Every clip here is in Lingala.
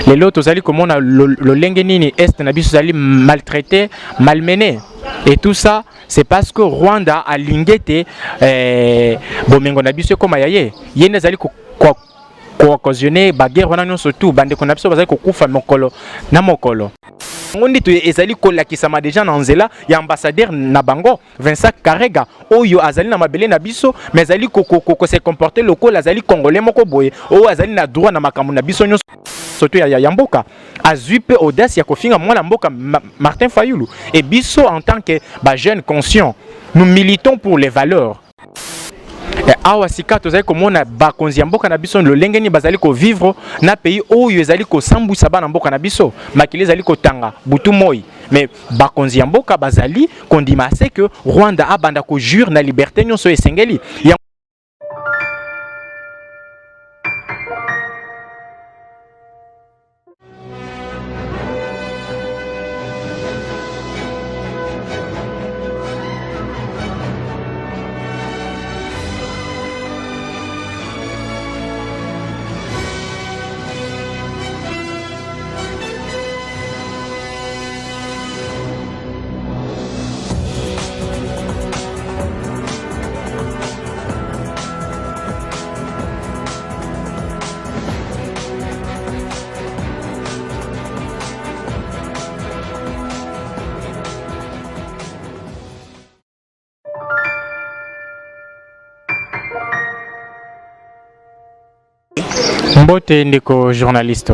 Les lots tozali comme on a le lengenini est nabiso zali maltraité, malmené. Et tout ça, c'est parce que Rwanda a lingete bomengo nabiso comme ayaye. Yene zali ko occasionné baguerre wana nyonso tout bande ko nabiso bazali ko kufa mokolo na mokolo. Ngondi to ezali ko lakisama déjà na nzela ya ambassadeur na bango Vincent Karega oyo azali na mabele na biso mais azali ko se comporter local azali congolais moko boye o azali na droit na makambo na biso nyonso surtout ya mboka azui pe audace ya kofinga mwana mboka Martin Fayulu et biso en tant que jeune conscient nous militons pour les valeurs. Awa sika tozali komona bakonzi ya mboka na biso lolenge ni bazali ko vivre na pays oyo ezali ko sambwisa bana mboka na biso makili ezali ko tanga butu moi mais bakonzi ya mboka bazali kondima c'est que Rwanda abanda ko jure na liberté nyonso esengeli. Mbote ndiko journaliste.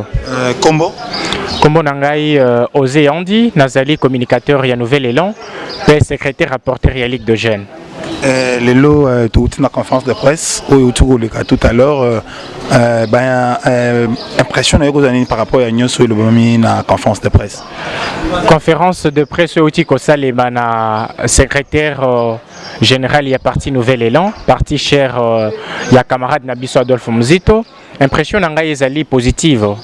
Kombo nangai Osé Yandi, nazali communicateur ya Nouvel Élan, et secrétaire rapporteur ya Ligue de Jeunes. Les lots tout la conférence de presse autour le cas tout à l'heure impression par rapport à Nyonso le na conférence de presse. Conférence de presse outil ko salema na secrétaire général ya parti Nouvel Élan, parti cher ya camarade Nabiso Adolphe Muzito. Impression nanga ezali positive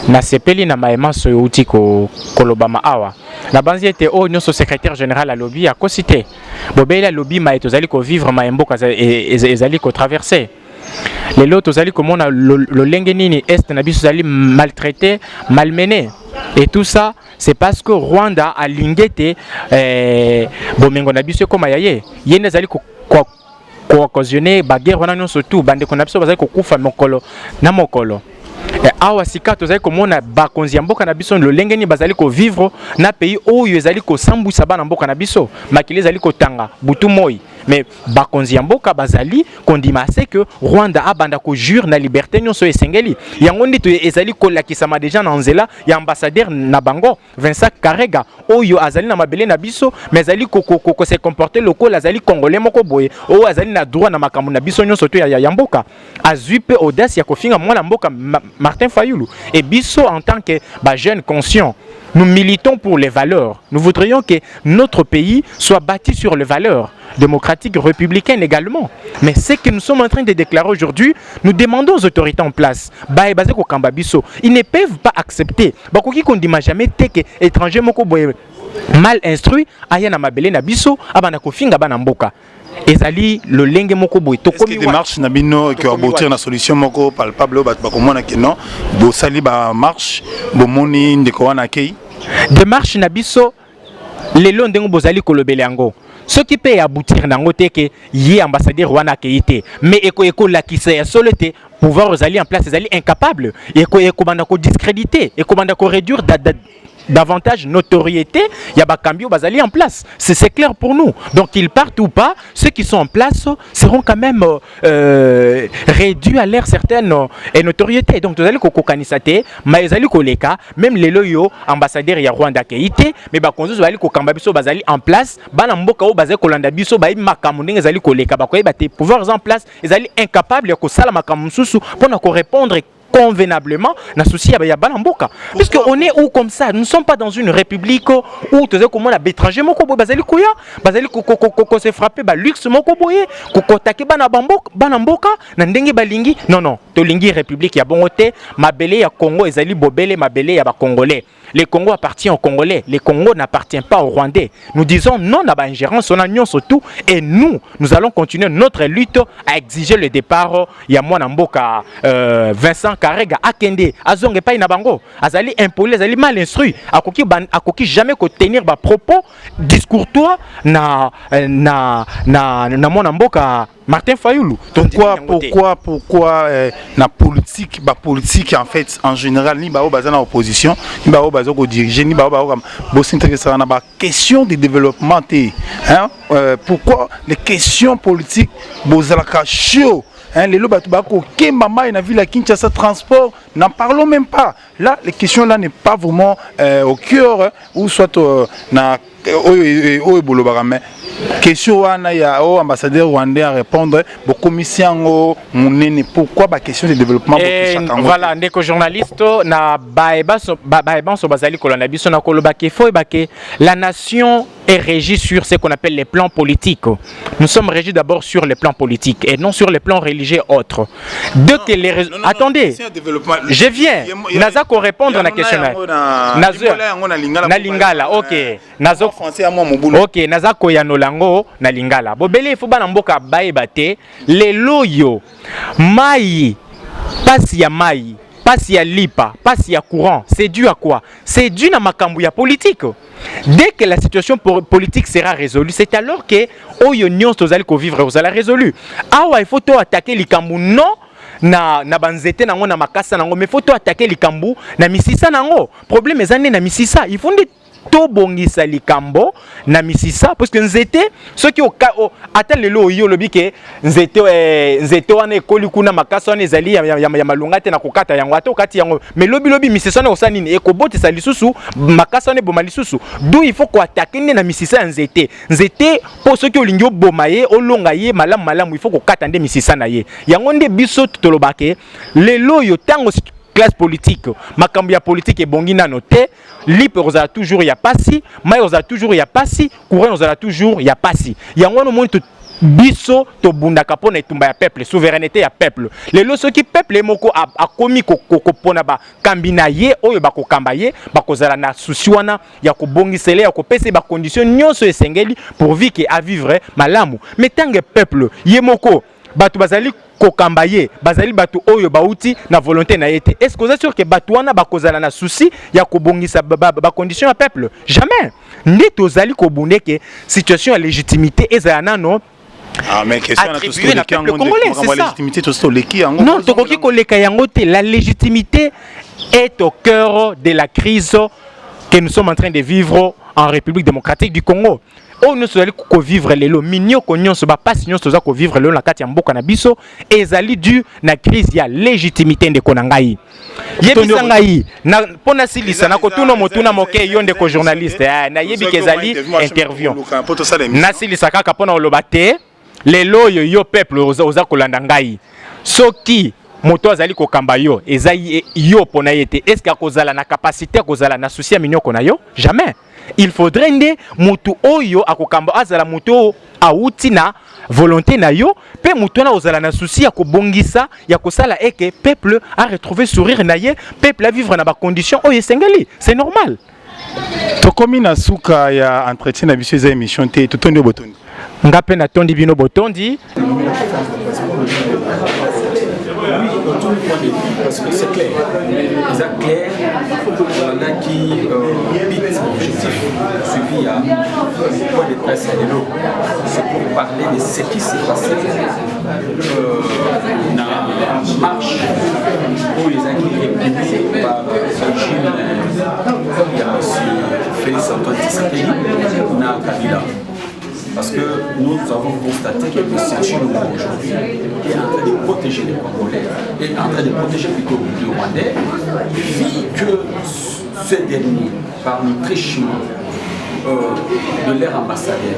na sepeli na maema so outil ko kolobama awa. La banzi était au nyonso secrétaire général à lobby à cosité. Bobela lobby ma etozali ko vivre ma emboka ezali ko traverser. Les lots tozali comme on a le lengenini est na biso zali maltraité, malmené. Et tout ça, c'est parce que Rwanda a lingete bomengo na biso comme ayaye. Yene zali ko occasionné baguerre wana nyonso tout bande ko na biso bazali ko kufa mokolo na mokolo. Awa sika tozali komona bakonzi ya mboka na biso lolenge ni bazali ko vivre na pays oyo ezali ko sambwisa bana mboka na biso makili ezali ko tanga butu moi mais bakonzi ya mboka bazali kondima c'est que Rwanda abanda ko jure na liberté nyonso esengeli yango ndi to ezali ko lakisama déjà na nzela ya ambassadeur na bango Vincent Karega oyo azali na mabele na biso mais azali ko se comporter local azali congolais moko boye o azali na droit na makambo na biso nyonso to ya mboka azui pe audace ya kofinga mwana mboka Martin Fayulu et biso en tant que jeune conscient nous militons pour les valeurs. Nous voudrions que notre pays soit bâti sur les valeurs démocratiques, républicaines également. Mais ce que nous sommes en train de déclarer aujourd'hui, nous demandons aux autorités en place. Ils ne peuvent pas accepter. Jamais que étranger mal instruit ayana mabele na biso abana kofinga bana mboka. Ezali le lenge moko boy to komi démarche na bino qui aboutir na solution moko palpable ba komona ke non bo sali ba marche bo moni ndeko wana kei démarche na biso lelo ndengo bozali kolobele yango ce qui peut aboutir nango te ke yi ambassadeur wana keite mais eko lakisa ya solete pouvoir osali en place ezali incapable eko banda ko discréditer eko banda ko réduire davantage notoriété, il y a Bakambio Bazali en place. C'est clair pour nous. Donc qu'ils partent ou pas, ceux qui sont en place seront quand même réduits à l'air certaine notoriété. Donc vous allez kokanisate, mais allez koleka, même les loyaux ambassadeurs ya Rwanda keite, mais bakonzo allez kokambabiso Bazali en place, banamboka o bazali kolanda biso ba makamundeng ezali koleka bakoye bate pouvoirs en place, ils allaient incapables ya ko sala makamususu pour répondre convenablement na souci ya banamboka puisque on est où comme ça nous ne sommes pas dans une république où tu sais comment la étranger moko boy bazali kuya bazali ko se frapper ba luxe moko boye ko take banamboka na ndenge balingi non to lingi république ya bongote mabele ya Congo ezali bobele mabele ya ba congolais. Le Congo appartient aux Congolais. Le Congo n'appartient pas aux Rwandais. Nous disons non à l'ingérence, on a nion surtout. Et nous allons continuer notre lutte à exiger le départ. Il y a moi Namboka Vincent Karega akende azonge pa ina bango azali impoli azali mal instruit akoki jamais ko tenir ba propos discourtois na mona mboka Martin Fayoulou. Pourquoi na politique en fait en général ni bao bazana opposition ni bao bazoko diriger ni bao bo s'intéresser na ba question de développement hein pourquoi les questions politiques bozalaka chaud hein les loba tobako ke mama na ville à Kinshasa transport n'en parlons même pas là les questions là n'est pas vraiment au cœur ou soit na bolobaka question wana ya ambassadeur rwandais à répondre bo commission monene pourquoi ba question de développement voilà ndeko journaliste na baeba so bazali kolanda biso na koloba ke fo ebake la nation est régie sur ce qu'on appelle les plans politiques. Nous sommes régis d'abord sur les plans politiques et non sur les plans religieux autres. Dès que les attendez, je viens. Naza ko répondre à la question. Na lingala, OK. Nazo français à moi mon boulot. OK, naza ko ya no lango na lingala. Bobele il faut ba na mboka baeba te les loyo mai pasi ya mai pasi ya lipa pasi ya courant c'est dû à quoi? C'est dû na makambu ya politique. Dès que la situation politique sera résolue, c'est alors que Oyo Nyons tozali ko vivre vous allez résolu. Awa il faut to attaquer likambu non na banzete nango na makasa nango mais faut to attaquer likambu na misisa nango. Problème ezane na misisa, il faut to bongisa likambo na misisa parce que nzete ceux qui ata lelo yo lobi ke nzete wana ekoli kuna makasa wana ezali ya malunga te na kokata yango ata okati yango mais lobi misisa na osani ni ekobotisa lisusu makasa wana boma lisusu d'où il faut ko attaquer na misisa ya nzete pour ceux qui olingi oboma ye olonga ye malamu il faut ko kata nde misisa na ye yango nde biso tolobake lelo yo tango classe politique makambo ya politique ebongi nano te lipe ozala toujours ya pasi mai ozala toujours ya pasi courant ozala toujours ya pasi yango no moni biso to bundaka pona etumba ya peuple souveraineté ya peuple lelo soki peuple moko akomi kopona ba kambina ye oyo bakokamba ye bakozala na souci wana ya kobongisele ya kopesa ba condition nyonso esengeli pour vivre à vivre malamu mais tangue peuple ye moko batu bazali kokamba ye bazali batu oyo bauti na volonté na yete est-ce que vous êtes sûr que batu wana bakozala na souci ya kobongisa ba condition ya peuple jamais ndi tozali kobunde ke situation ya légitimité ezala nano mais question na tous les congolais c'est ça légitimité to leki yango non tokoki koleka yango te la légitimité est au cœur de la crise que nous sommes en train de vivre en République démocratique du Congo. Oh nous sommes ko vivre lelo minyo ko nyonso ba passe nyonso za ko vivre lelo na kati ya mboka na biso ezali dû na crise ya légitimité ndeko na ngai yebisa ngai na pona silisa na kotuna motuna moke yo ndeko journaliste na yebi kezali interview na silisa kaka pona oloba te lelo yo peuple oza kolanda ngai soki moto azali kokamba yo ezai yo pona yete est-ce que akozala na capacité akozala na souci ya minyoko na yo jamais. Il faudrait nde mutu oyo akokamba azala mutu auti na volonté na yo pe mutu na ozala na souci ya kobongisa ya kosala eke peuple a retrouver sourire na ye peuple a vivre na ba conditions oyo sengeli c'est normal. Tokomi na suka ya entretien na biso za émission te totondi botondi ngape na tondi bino botondi parce que c'est clair. C'est clair. On a qui bit objectif suivi à point de presse à l'élo. C'est pour parler de ce qui s'est passé dans la marche où les acquis réprimés par le régime de M. Félix Antoine Tshisekedi na Kabila. Parce que nous avons constaté que le Séchilou aujourd'hui est en train de protéger les Congolais, est en train de protéger plutôt les Rwandais, vu que ce dernier, par le prêchement de leur ambassadeur,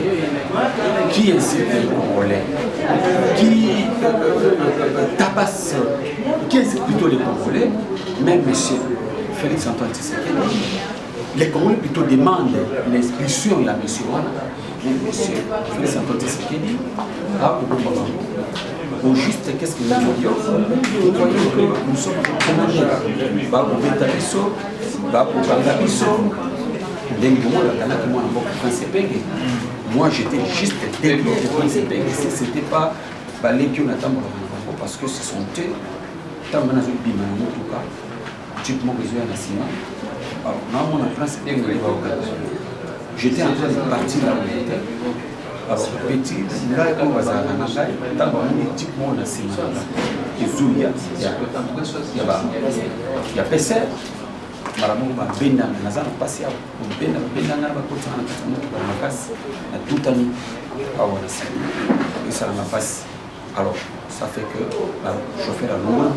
qui incite les Congolais, qui tabasse, qui incite plutôt les Congolais, même M. Félix Antoine Tshisekedi, les Congolais plutôt demandent l'expulsion de la mission. Monsieur Félix Antoine Tshisekedi au juste qu'est-ce que nous voyons? Nous voyons que nous sommes commandés par le Bétabiso, par le Bangabiso, moi j'étais juste derrière le Prince Penge, c'était pas les qui ont attendu parce que ce sont eux tant que nous bima na mutuka type mon besoin na ciment alors non mon France c'était ngoli ba okazi j'étais en train de partir là où j'étais alors petit là on va ça na ngai tant que type mon na ciment là izuya ya PC maramu ba benda na zana pasi ya benda ngana ba kota na kata na makasi na tutani au na ciment et ça na passe alors ça fait que le chauffeur a l'eau.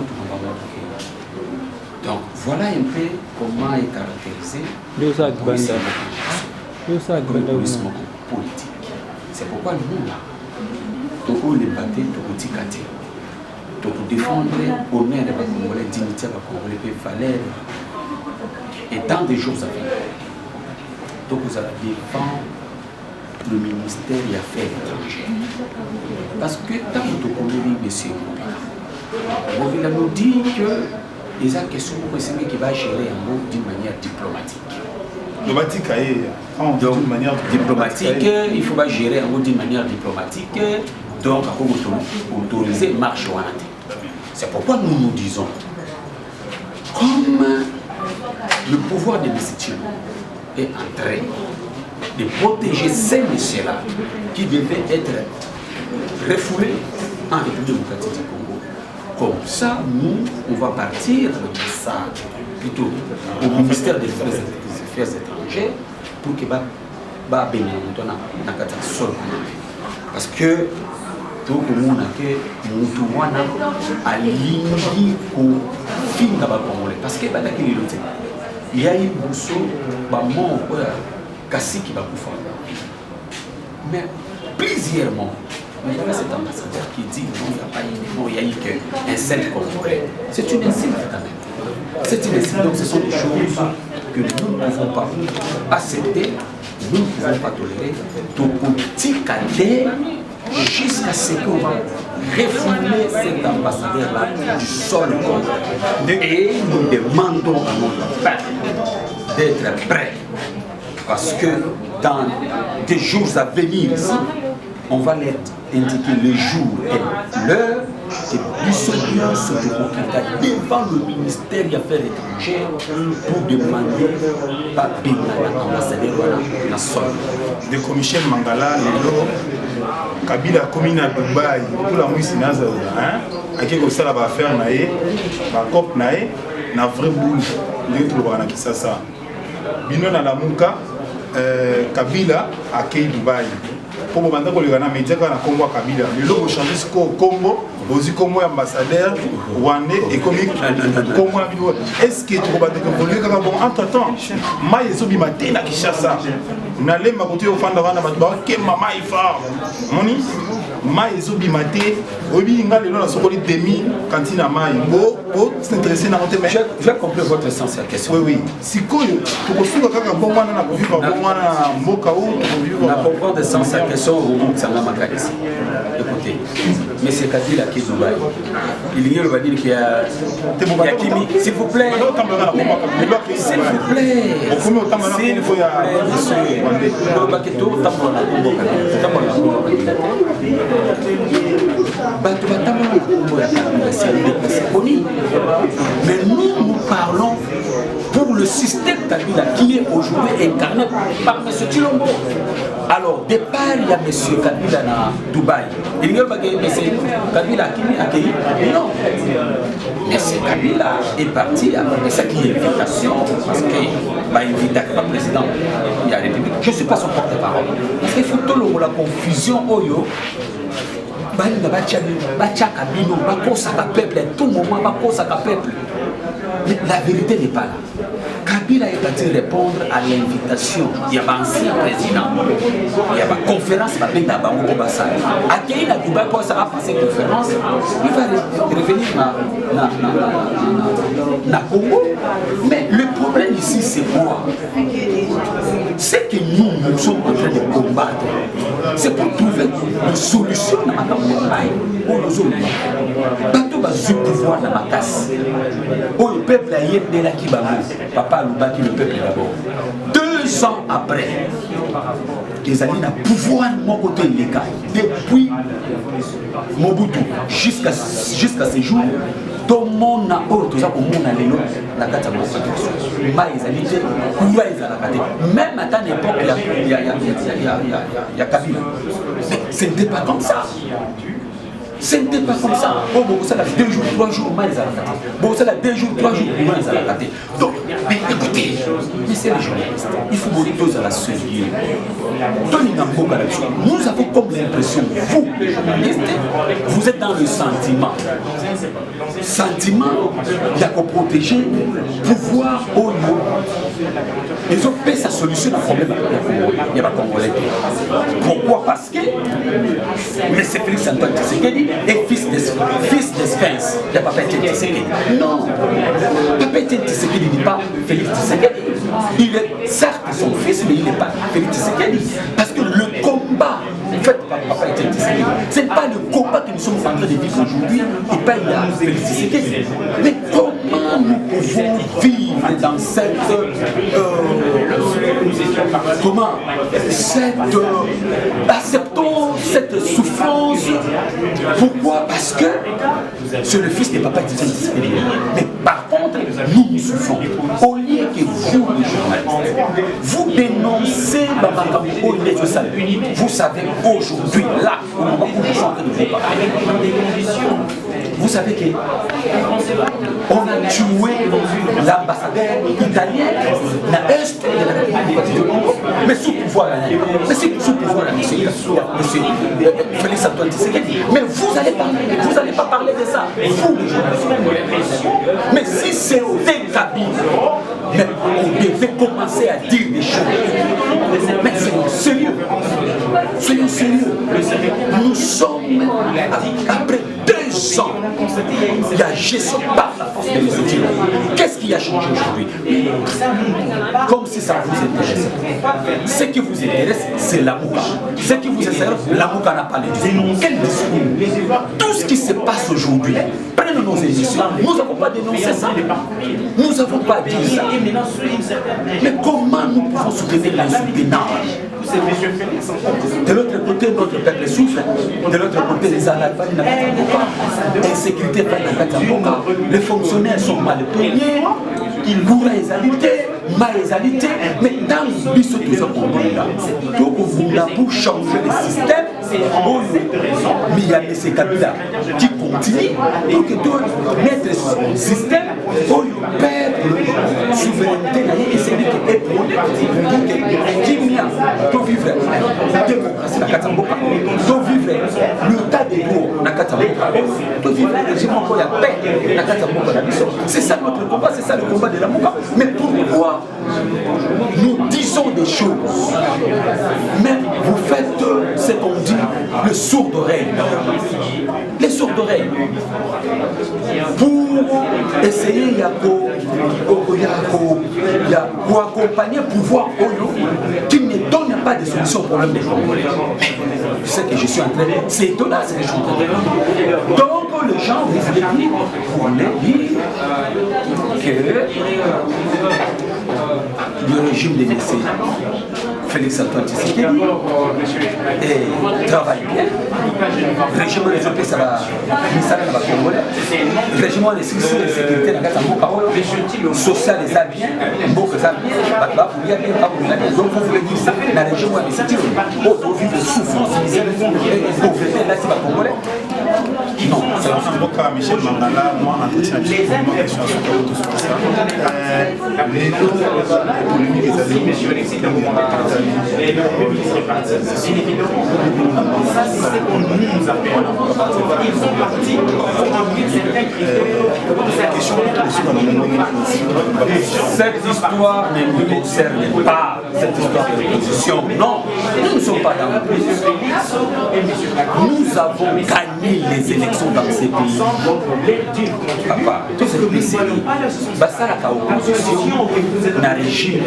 Donc voilà un peu comment est caractérisé le populisme politique. C'est pourquoi nous là, nous les battons, nous ticatons, nous défendre l'honneur de la Congolais, la dignité de la Congolais, la valeur. Et dans des jours à venir, donc vous allez défendre le ministère des Affaires étrangères. Parce que tant que vous connaissez M. Mobila nous dit que les questions qui va gérer un mot d'une manière diplomatique. Donc, d'une manière diplomatique, il faut gérer un mot d'une manière diplomatique. Donc, il faut autoriser marche ou en. C'est pourquoi nous disons, comme le pouvoir de l'institution est en train de protéger ces messieurs-là qui devaient être refoulés en République démocratique du Congo. Comme ça, nous, on va partir de ça, plutôt au ministère des Affaires étrangères, pour qu'il va bénir dans sol. Parce que tout le monde a que nous a ligne pour finir Congolais. Parce que il y a eu mort Kassi qui va pouvoir. Mais plusieurs mots. Voilà cet ambassadeur qui dit non, il n'y a eu qu'un seul Congolais. C'est une insulte quand même. C'est une insulte. Donc ce sont des choses que nous ne pouvons pas accepter, nous ne pouvons pas tolérer. Donc petit cadet jusqu'à ce qu'on va refouler cet ambassadeur-là du sol congolais. Et nous demandons à notre peuple d'être prêt. Parce que dans des jours à venir, on va leur indiquer le jour et l'heure et Bissau se devant le ministère des Affaires étrangères pour demander pas l'ambassadeur de la sol. De Michel Mangala, Kabila commune à Dubaï, tout la mousse naza, à qui ça va faire naé, va cop naé, na vrai boule, dentro do Bana Kisasa. Bino na la Muka. Kabila à Key Dubaï. Pour le moment, on a média quand on a Kabila. Mais là, on change ce Congo, aussi comme ambassadeur rwandais et comique. Est-ce que tu vas te évoluer quand bon entre-temps, Maï Zobi Maté na Kishasa. N'allez pas côté au fond de la Matba, que maman est fort. Moni, Maï Zobi Maté, Obi Ngal la Sokoli demi cantine à Maï. Bon, s'intéresser dans notre thème. J'ai compris votre sens à la question. Oui, oui. Si quoi, tu peux faire quand bon on a vu bon on a Mokaou, on a comprendre de sens à la question au moment que ça n'a pas ici. Écoutez, mais c'est Kabila qui est Dubaï. Il y a le va dire qu'il y a Kimi. S'il vous plaît. S'il vous plaît. S'il vous plaît, monsieur. Mais nous parlons pour le système Kabila qui est aujourd'hui incarné par M. Tshilombo. Alors, départ, il y a M. Kabila à Dubaï. Il y a M. Kabila qui est accueilli. Non. M. Kabila est parti avec cette invitation parce qu'il va inviter le président de la République. Je ne suis pas son porte-parole. Parce qu'il faut tout la confusion. Tout moment, peuple. Mais la vérité n'est pas là. Kabila est parti répondre à l'invitation. Il y a un ancien président. Il y a une conférence qui s'appelle Nabango Bobassa. À Kenya, Dubaï, pour ça, passer une conférence, il va revenir dans Congo. Mais le problème ici, c'est quoi? C'est que nous sommes en train de combattre. C'est pour trouver une solution dans ma campagne. Bateau va se pouvoir dans ma casse. Oh, le peuple a été là qui va papa Loubaki, le peuple d'abord. 2 ans après, les alliés n'ont pouvoir mon côté illégal. Depuis Mobutu jusqu'à ce jour, tout le monde a tout ça pour mon allélo la carte à même à ta époque il y a Kabila. Ce n'était pas comme ça. Ce n'était pas comme ça. Bon, ça l'a 2 jours, 3 jours, mais ils ont raté. Bon, ça l'a 2 jours, 3 jours, mais ils ont raté. Donc, mais écoutez, mais c'est les journalistes. Il faut vous tous à la sérieux. Nous avons comme l'impression, vous, les journalistes, vous êtes dans le sentiment. Sentiment, il y a qu'à protéger, pouvoir au nom. Ils ont fait sa solution à un problème. Il n'y a pas de Congolais. Pourquoi? Parce que mais c'est Félix Antoine Tshisekedi est fils d'Espence. Il n'y a pas Papa Etienne Tshisekedi. Non, Papa Etienne Tshisekedi n'est pas Félix Tshisekedi. Il est certes son fils, mais il n'est pas Félix Tshisekedi. Parce que le combat fait par Papa Etienne Tshisekedi, ce n'est pas le combat que nous sommes en train de vivre aujourd'hui, et pas il y a Félix Tshisekedi. Mais comment nous pouvons vivre dans cette acceptons cette souffrance. Pourquoi? Parce que c'est le fils de Papa Etienne Tshisekedi. Mais par contre, nous souffrons. Au lieu que vous, les journalistes, vous dénoncez vous savez aujourd'hui, là, au moment où je suis en train de vous parler, vous savez qu'on a tué l'ambassadeur italien dans l'Est de la République du Congo, mais sous pouvoir de monsieur Félix Antoine Tshisekedi. Mais vous n'allez pas parler de ça, vous les journalistes. Mais si c'était Kabila, mais on devait commencer à dire des choses. Mais soyons sérieux. Soyons sérieux. Nous sommes après 2 ans. Il y a gestion par la force de l'État. Qu'est-ce qui a changé aujourd'hui? Comme si ça vous intéresse. Ce qui vous intéresse, c'est la Mouka. Ce qui vous intéresse, la Mouka n'a pas les discours. Quel discours? Tout ce qui se passe aujourd'hui, prenez nos émissions. Nous n'avons pas dénoncé ça. Nous n'avons pas dit ça. Mais comment nous pouvons soutenir l'insoutenable? De l'autre côté, notre peuple souffre. De l'autre côté, les analphabètes n'ont pas d'insécurité. Les fonctionnaires sont mal payés. Ils bourrent les habités, mal les habités. Mais dans le but, tout ça qu'on dit là, donc vous là pour changer le système, mais il y a M. Kabila qui continue pour que tout mettre son système pour le peuple, souveraineté, et c'est lui qui est pour qu'il y a pour vivre la démocratie, la Katamboka, pour vivre le tas des lois, la Katamboka, pour vivre le régime encore la paix, la Katamboka, la mission. C'est ça notre combat, c'est ça le combat de la Mouka. Mais pourquoi nous disons des choses, mais vous faites ce qu'on dit, le sourd d'oreille. Les sourds d'oreille. Pour essayer pour accompagner le pouvoir qui ne donne pas de solution au problème des Congolais. Tu sais que je suis en train de... C'est étonnant ce que je suis en train de dire. Donc les gens vous dire, pour les dire que le régime de l'essai Félix Antoine Tshisekedi travaille bien. Le régime des OP, ça va ministère de la Congolais. Le régime de sécurité dans le social, les a bien, beaucoup ça bien, donc vous voulez dire ça, dans le régime de sécurité, vous vivez de souffrance, et pauvreté, là, c'est pas Congolais. Non, c'est un Michel Mangala, moi, entretien avec les questions sur tout ça. Les polémiques des cette histoire ne nous concerne pas, cette histoire de l'opposition. Non, nous ne sommes pas dans l'opposition. Nous avons gagné les élections dans ces pays. Papa, tout ce qui est série, ça la opposition n'a régime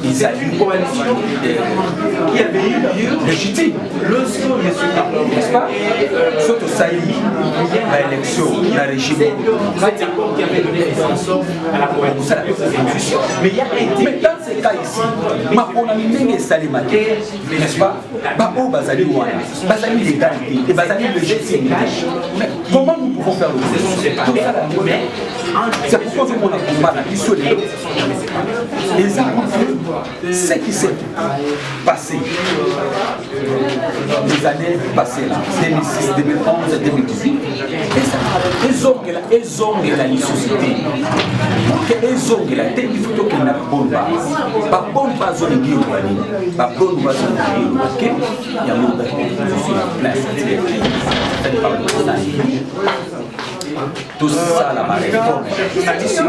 ils a une coalition qui avait eu lieu légitime. N'est-ce pas? Surtout ça, l'élection, la régime. Qui avait donné des à la coalition. Mais il y a été. Mais dans ces le cas ici. Ma on a mis les salimatiques, n'est-ce pas? Babo Bazali Wana, Bazali l'égalité et Bazali le GC. Mais comment nous pouvons faire le c'est pourquoi on a combat la mission de ce qui s'est passé les années passées là, 2006, 2011, 2018, ils ont la société. Ils ont la tête, il faut qu'il y ait une bonne base. Pas bonne base de guillaume, pas bonne base de guillaume. Ok? Il y a un autre qui est sur la place, c'est par le tout ça la réforme institution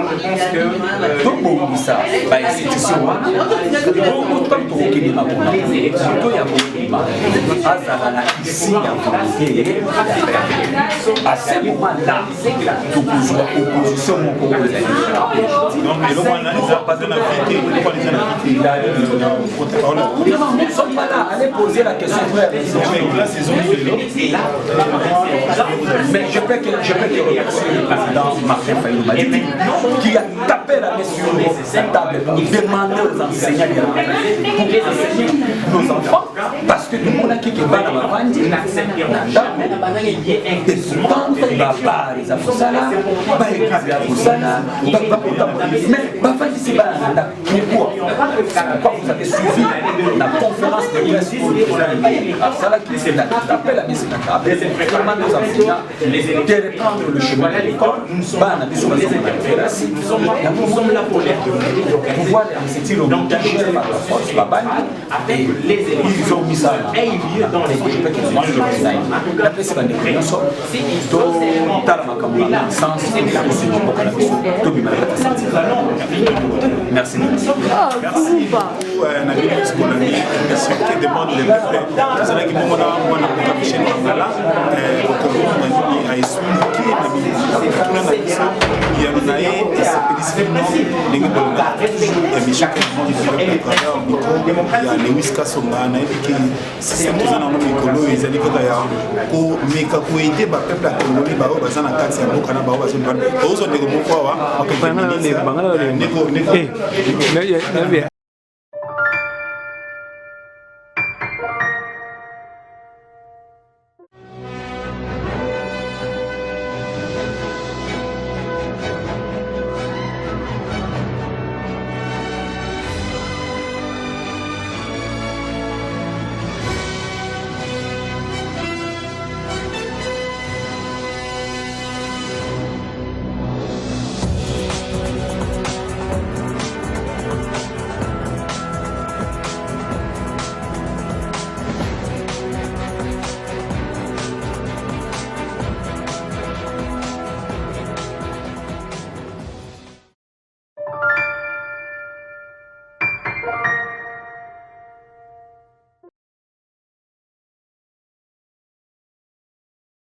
tout le monde dit ça bah institution beaucoup de temps pour qu'il y ait ma bonne surtout il y a beaucoup de mal azala ici à ce moment là tout pouvoir opposition mon proposé donc mais le moment là ils ont pas de la vérité nous ne sommes pas là allez poser la question frère mais je peux que le président Martin Fayou Madidi qui a tapé la main sur la table pour demander aux enseignants de enseigner nos enfants parce que tout le monde a qui est bas dans la bande et pourtant il va pas les affaires va écrire les affaires mais va faire ici mais pourquoi vous avez suivi la conférence de presse pour le président ça là qui s'est tapé la main sur la table demander aux enseignants de reprendre le chemin de l'école nous sommes là pour les pouvoir c'est-il donc géré par la force et ils ont mis ça là et il y a dans les d'après ce qu'on dit merci